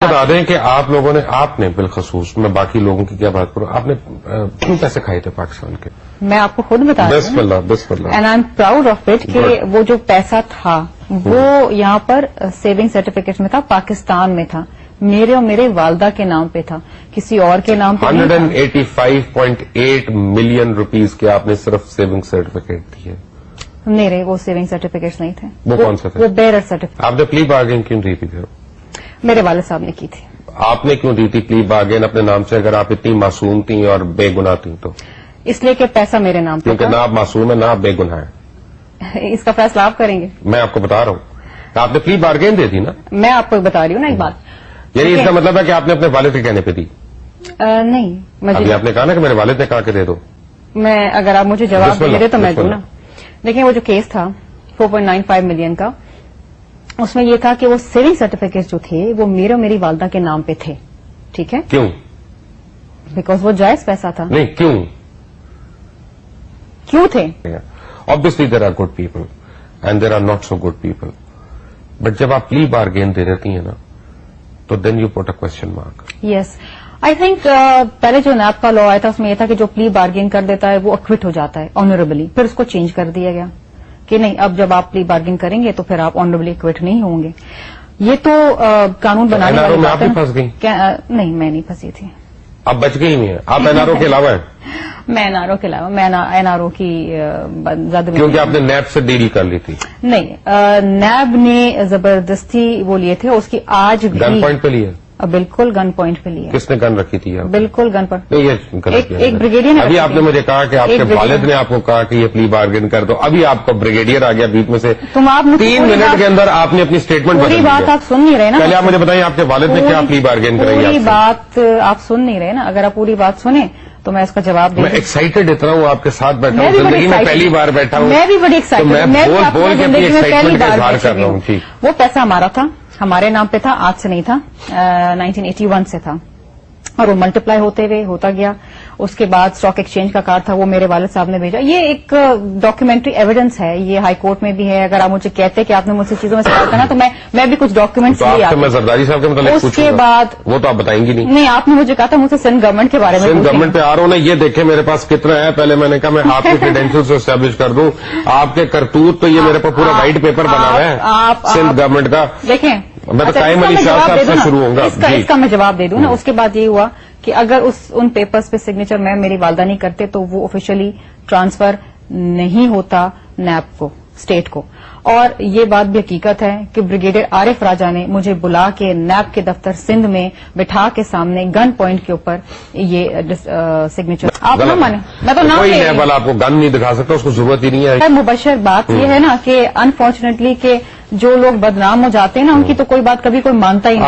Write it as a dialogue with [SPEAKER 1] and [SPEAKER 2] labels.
[SPEAKER 1] بتا دیں کہ آپ لوگوں نے، آپ نے بالخصوص، میں باقی لوگوں کی کیا بات کروں، آپ نے کیوں پیسے کھائے تھے پاکستان کے؟
[SPEAKER 2] میں آپ کو خود بتا رہی
[SPEAKER 1] بسم اللہ بسم اللہ.
[SPEAKER 2] And I am proud of it کہ وہ جو پیسہ تھا وہ یہاں پر سیونگ سرٹیفکیٹ میں تھا، پاکستان میں تھا، میرے اور میرے والدہ کے نام پہ تھا، کسی اور کے نام پہ نہیں تھا.
[SPEAKER 1] 185.8 ملین روپیز کے آپ نے صرف سیونگ سرٹیفکیٹ دیے.
[SPEAKER 2] میرے وہ سیونگ سرٹیفکیٹس نہیں تھے.
[SPEAKER 1] وہ کون سے تھے؟
[SPEAKER 2] وہ بیرر سرٹیفکیٹ.
[SPEAKER 1] آپ نے پلی بارگین کیوں دی تھی؟
[SPEAKER 2] میرے والد صاحب نے کی تھی.
[SPEAKER 1] آپ نے کیوں دی تھی پلی بارگین اپنے نام سے، اگر آپ اتنی معصوم تھیں اور بے گناہ تھیں تو؟
[SPEAKER 2] اس لیے کہ پیسہ میرے نام پہ
[SPEAKER 1] کیونکہ نہ
[SPEAKER 2] تھا.
[SPEAKER 1] آپ معصوم ہیں نہ آپ بے گناہ ہیں.
[SPEAKER 2] اس کا فیصلہ آپ کریں گے.
[SPEAKER 1] میں آپ کو بتا رہا ہوں، آپ نے پلی بارگین دے دی نا.
[SPEAKER 2] میں آپ کو بتا رہی ہوں نا ایک بات.
[SPEAKER 1] یعنی اس کا مطلب ہے کہ آپ نے اپنے والد کے کہنے پہ دی؟
[SPEAKER 2] نہیں،
[SPEAKER 1] ابھی آپ نے کہا نا کہ میرے والد نے کہا کہ دے دو.
[SPEAKER 2] میں اگر آپ مجھے جواب دے دیں تو میں
[SPEAKER 1] بسم
[SPEAKER 2] دوں نا. دیکھیں وہ جو کیس تھا 4.95 ملین کا، اس میں یہ تھا کہ وہ سیونگ سرٹیفکیٹ جو تھے وہ میرے اور میری والدہ کے نام پہ تھے. ٹھیک ہے؟
[SPEAKER 1] کیوں؟
[SPEAKER 2] بیکاز وہ جائز پیسہ تھا.
[SPEAKER 1] نہیں
[SPEAKER 2] کیوں تھے؟
[SPEAKER 1] Obviously there are good people and there are not so good people. But جب آپ پلی بارگین دے دیتی ہیں نا تو then you put a question mark.
[SPEAKER 2] Yes I think پہلے جو نیب کا لا آیا تھا اس میں یہ تھا کہ جو پلی بارگین کر دیتا ہے وہ اکوٹ ہو جاتا ہے آنریبلی. پھر اس کو چینج کر دیا گیا کہ نہیں، اب جب آپ پلی بارگین کریں گے تو پھر آپ آنریبلی اکوٹ نہیں ہوں گے. یہ تو قانون بنانے والی بات ہے.
[SPEAKER 1] پھنس گئی؟
[SPEAKER 2] نہیں، میں نہیں پھنسی تھی.
[SPEAKER 1] آپ بچ گئی نہیں ہیں، آپ این آر او کے علاوہ ہیں.
[SPEAKER 2] میں این آر او کے علاوہ، میں این آر او کی زیادہ
[SPEAKER 1] کیونکہ آپ نے نیب سے ڈیل کر لی تھی.
[SPEAKER 2] نہیں، نیب نے زبردستی وہ لیے تھے. اس کی آج بھی
[SPEAKER 1] گن پوائنٹ پہ لیے؟
[SPEAKER 2] بالکل گن پوائنٹ پہ لیے.
[SPEAKER 1] کس نے گن رکھی تھی؟
[SPEAKER 2] بالکل گن پوائنٹ.
[SPEAKER 1] ایک
[SPEAKER 2] بریگیڈیئر نے.
[SPEAKER 1] ابھی آپ نے مجھے کہا کہ آپ کے والد نے آپ کو کہا کہ یہ پلی بارگین کر دو، ابھی آپ کو بریگیڈیئر آ گیا بیچ میں سے. 3 منٹ کے اندر آپ نے اپنی اسٹیٹمنٹ
[SPEAKER 2] پوری بات آپ سن نہیں رہے نا.
[SPEAKER 1] پہلے آپ مجھے بتائیں آپ کے والد نے کیا پلی بارگین کرائی؟
[SPEAKER 2] پوری بات آپ سن نہیں رہے نا. اگر آپ پوری بات سنیں تو میں اس کا جواب دوں.
[SPEAKER 1] میں ایکسائٹیڈ اتنا ہوں آپ کے ساتھ بیٹھا ہوں، زندگی میں پہلی بار بیٹھا ہوں.
[SPEAKER 2] میں بھی بڑی ایکسائٹیڈ ہوں. میں
[SPEAKER 1] بول کے اپنی ایکسائٹمنٹ کا اظہار کر رہا ہوں.
[SPEAKER 2] وہ پیسہ ہمارا تھا، ہمارے نام پہ تھا، آج سے نہیں تھا، 1981 سے تھا، اور وہ ملٹیپلائی ہوتے ہوئے ہوتا گیا. اس کے بعد اسٹاک ایکسچینج کا کارڈ تھا، وہ میرے والد صاحب نے بھیجا. یہ ایک ڈاکیومنٹری ایویڈنس ہے، یہ ہائی کورٹ میں بھی ہے. اگر آپ مجھے کہتے کہ آپ نے مجھ سے چیزوں میں سوال کرنا تو میں بھی کچھ ڈاکیومنٹس لے آتی.
[SPEAKER 1] میں زرداری صاحب کے متعلق
[SPEAKER 2] اس کے بعد
[SPEAKER 1] وہ تو آپ بتائیں گی نہیں.
[SPEAKER 2] نہیں، آپ نے مجھے کہا تھا مجھ سے سندھ گورنمنٹ کے بارے میں.
[SPEAKER 1] سندھ گورنمنٹ پہ آ رہا ہوں نا، یہ دیکھیں میرے پاس کتنا ہے. پہلے میں نے کہا میں آپ کے کریڈینشیل سے اسٹیبلش کر دوں. آپ کے کرتوت تو یہ میرے پاس پورا وائٹ پیپر بنا ہوا ہے سندھ گورنمنٹ کا.
[SPEAKER 2] دیکھیں
[SPEAKER 1] میں تو قائم علی شاہ صاحب سے شروع ہوں گا.
[SPEAKER 2] اس کا میں جواب دے دوں نا. اس کے بعد یہ ہوا کہ اگر ان پیپرز پہ سگنیچر میں میری والدہ نہیں کرتے تو وہ آفیشلی ٹرانسفر نہیں ہوتا نیب کو، اسٹیٹ کو. اور یہ بات بھی حقیقت ہے کہ بریگیڈیئر عارف راجہ نے مجھے بلا کے نیب کے دفتر سندھ میں بٹھا کے سامنے گن پوائنٹ کے اوپر یہ سگنیچر. آپ نہ مانیں، میں تو نہ.
[SPEAKER 1] کوئی نیب والا آپ کو گن نہیں دکھا سکتا، اس کو ضرورت ہی نہیں ہے.
[SPEAKER 2] مبشر بات یہ ہے نا کہ انفارچونیٹلی کہ جو لوگ بدنام ہو جاتے ہیں نا ان کی تو کوئی بات کبھی کوئی مانتا ہی نہیں.